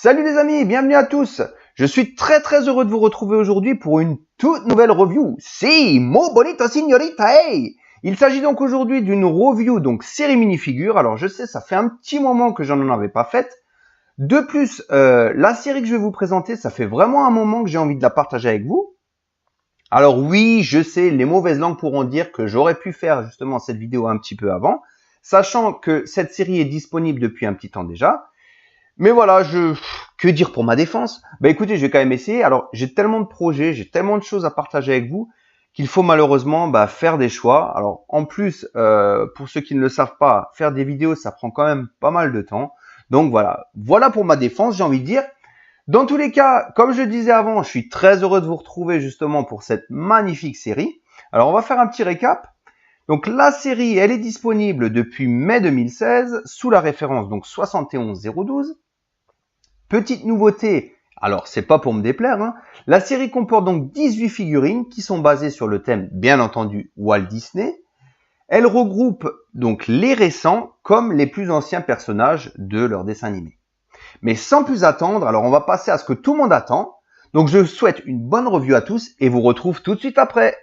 Salut les amis, bienvenue à tous. Je suis très heureux de vous retrouver aujourd'hui pour une toute nouvelle review. Si, mo bonito signorita, hey! Il s'agit donc aujourd'hui d'une review, donc série minifigure. Alors je sais, ça fait un petit moment que j'en avais pas faite. De plus, la série que je vais vous présenter, ça fait vraiment un moment que j'ai envie de la partager avec vous. Alors oui, je sais, les mauvaises langues pourront dire que j'aurais pu faire justement cette vidéo un petit peu avant, sachant que cette série est disponible depuis un petit temps déjà. Mais voilà, que dire pour ma défense? Bah écoutez, je vais quand même essayer. Alors, j'ai tellement de projets, j'ai tellement de choses à partager avec vous qu'il faut malheureusement faire des choix. Alors, en plus, pour ceux qui ne le savent pas, faire des vidéos, ça prend quand même pas mal de temps. Donc voilà pour ma défense, j'ai envie de dire. Dans tous les cas, comme je le disais avant, je suis très heureux de vous retrouver justement pour cette magnifique série. Alors, on va faire un petit récap. Donc la série, elle est disponible depuis mai 2016 sous la référence donc 71012. Petite nouveauté, alors c'est pas pour me déplaire, hein, la série comporte donc 18 figurines qui sont basées sur le thème bien entendu Walt Disney. Elle regroupe donc les récents comme les plus anciens personnages de leur dessin animé. Mais sans plus attendre, alors on va passer à ce que tout le monde attend. Donc je souhaite une bonne review à tous et vous retrouve tout de suite après.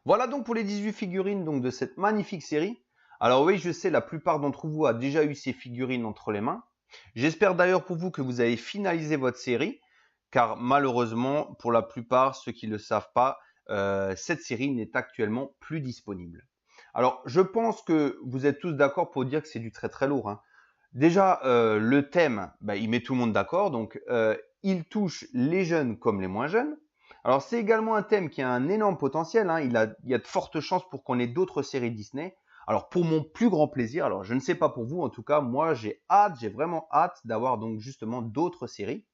Voilà donc pour les 18 figurines donc de cette magnifique série. Alors oui, je sais, la plupart d'entre vous a déjà eu ces figurines entre les mains. J'espère d'ailleurs pour vous que vous avez finalisé votre série, car malheureusement, pour la plupart, ceux qui ne le savent pas, cette série n'est actuellement plus disponible. Alors, je pense que vous êtes tous d'accord pour dire que c'est du très très lourd, hein. Déjà, le thème, il met tout le monde d'accord, donc il touche les jeunes comme les moins jeunes. Alors, c'est également un thème qui a un énorme potentiel, hein. Il y a de fortes chances pour qu'on ait d'autres séries Disney. Alors, pour mon plus grand plaisir, alors je ne sais pas pour vous, en tout cas, moi j'ai vraiment hâte d'avoir donc justement d'autres séries.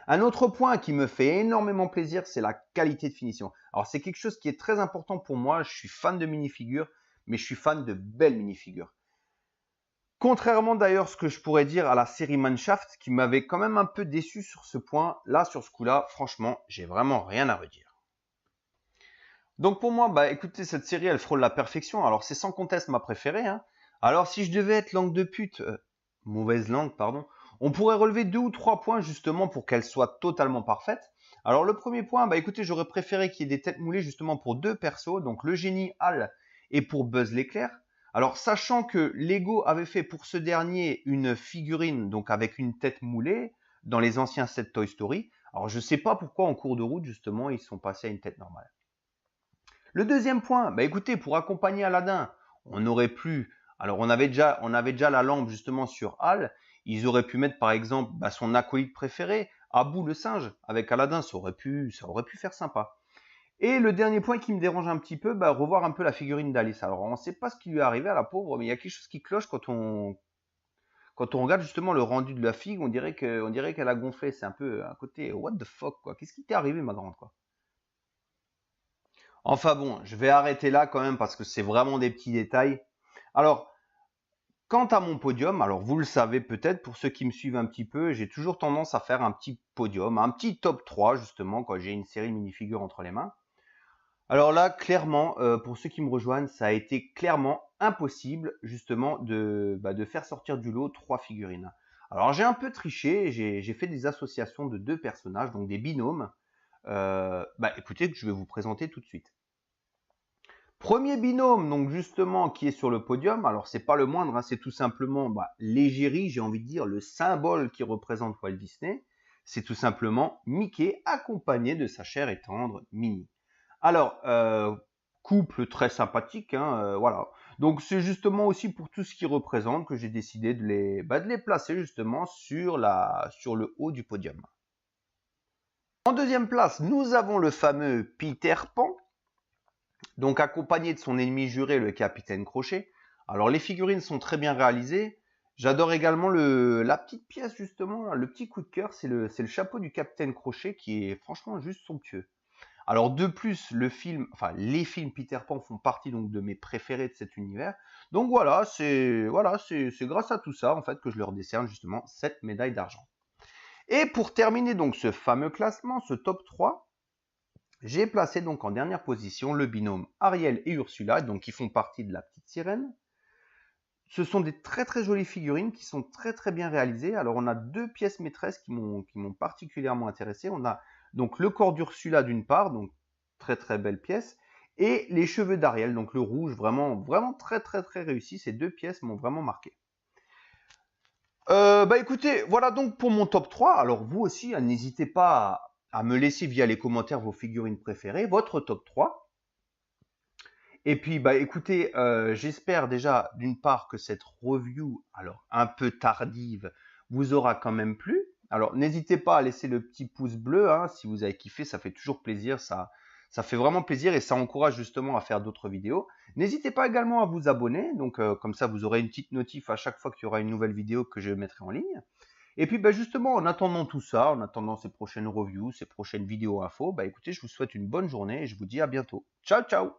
Un autre point qui me fait énormément plaisir, c'est la qualité de finition. Alors, c'est quelque chose qui est très important pour moi. Je suis fan de minifigures, mais je suis fan de belles minifigures. Contrairement d'ailleurs ce que je pourrais dire à la série Mannschaft, qui m'avait quand même un peu déçu sur ce point, là sur ce coup-là, franchement, j'ai vraiment rien à redire. Donc pour moi, écoutez, cette série, elle frôle la perfection. Alors c'est sans conteste ma préférée, hein. Alors si je devais être langue de pute, mauvaise langue, pardon, on pourrait relever 2 ou 3 points justement pour qu'elle soit totalement parfaite. Alors le premier point, écoutez, j'aurais préféré qu'il y ait des têtes moulées justement pour 2 persos, donc le génie Hal et pour Buzz l'éclair. Alors, sachant que Lego avait fait pour ce dernier une figurine, donc avec une tête moulée, dans les anciens sets Toy Story. Alors, je sais pas pourquoi en cours de route, justement, ils sont passés à une tête normale. Le deuxième point, écoutez, pour accompagner Aladdin, on aurait pu, alors on avait déjà la lampe justement sur Hal, ils auraient pu mettre par exemple son acolyte préféré, Abu le singe, avec Aladdin, ça aurait pu faire sympa. Et le dernier point qui me dérange un petit peu, revoir un peu la figurine d'Alice. Alors, on ne sait pas ce qui lui est arrivé à la pauvre, mais il y a quelque chose qui cloche quand on regarde justement le rendu de la figue. On dirait qu'elle a gonflé. C'est un peu un côté what the fuck, quoi. Qu'est-ce qui t'est arrivé, ma grande, quoi? Enfin bon, je vais arrêter là quand même parce que c'est vraiment des petits détails. Alors, quant à mon podium, alors vous le savez peut-être, pour ceux qui me suivent un petit peu, j'ai toujours tendance à faire un petit podium, un petit top 3 justement quand j'ai une série minifigures entre les mains. Alors là, clairement, pour ceux qui me rejoignent, ça a été clairement impossible justement de faire sortir du lot 3 figurines. Alors j'ai un peu triché, j'ai fait des associations de 2 personnages, donc des binômes. Écoutez, que je vais vous présenter tout de suite. Premier binôme, donc justement, qui est sur le podium. Alors c'est pas le moindre, hein, c'est tout simplement l'égérie, j'ai envie de dire, le symbole qui représente Walt Disney. C'est tout simplement Mickey accompagné de sa chère et tendre Minnie. Alors, couple très sympathique, hein, voilà. Donc c'est justement aussi pour tout ce qu'ils représentent que j'ai décidé de les placer justement sur le haut du podium. En deuxième place, nous avons le fameux Peter Pan, donc accompagné de son ennemi juré, le Capitaine Crochet. Alors les figurines sont très bien réalisées. J'adore également la petite pièce justement, le petit coup de cœur, c'est le chapeau du Capitaine Crochet qui est franchement juste somptueux. Alors de plus, les films Peter Pan font partie donc de mes préférés de cet univers. Donc voilà, c'est grâce à tout ça en fait que je leur décerne justement cette médaille d'argent. Et pour terminer donc ce fameux classement, ce top 3, j'ai placé donc en dernière position le binôme Ariel et Ursula, donc qui font partie de la petite sirène. Ce sont des très très jolies figurines qui sont très très bien réalisées. Alors on a 2 pièces maîtresses qui m'ont particulièrement intéressé. On a donc le corps d'Ursula d'une part, donc très très belle pièce, et les cheveux d'Ariel, donc le rouge, vraiment vraiment très très très réussi. Ces 2 pièces m'ont vraiment marqué. Écoutez, voilà donc pour mon top 3. Alors vous aussi, n'hésitez pas à me laisser via les commentaires vos figurines préférées, votre top 3. Et puis, écoutez, j'espère déjà d'une part que cette review, alors un peu tardive, vous aura quand même plu. Alors, n'hésitez pas à laisser le petit pouce bleu, hein, si vous avez kiffé, ça fait toujours plaisir, ça fait vraiment plaisir et ça encourage justement à faire d'autres vidéos. N'hésitez pas également à vous abonner, donc comme ça vous aurez une petite notif à chaque fois qu'il y aura une nouvelle vidéo que je mettrai en ligne. Et puis justement, en attendant tout ça, en attendant ces prochaines reviews, ces prochaines vidéos infos, écoutez, je vous souhaite une bonne journée et je vous dis à bientôt. Ciao, ciao!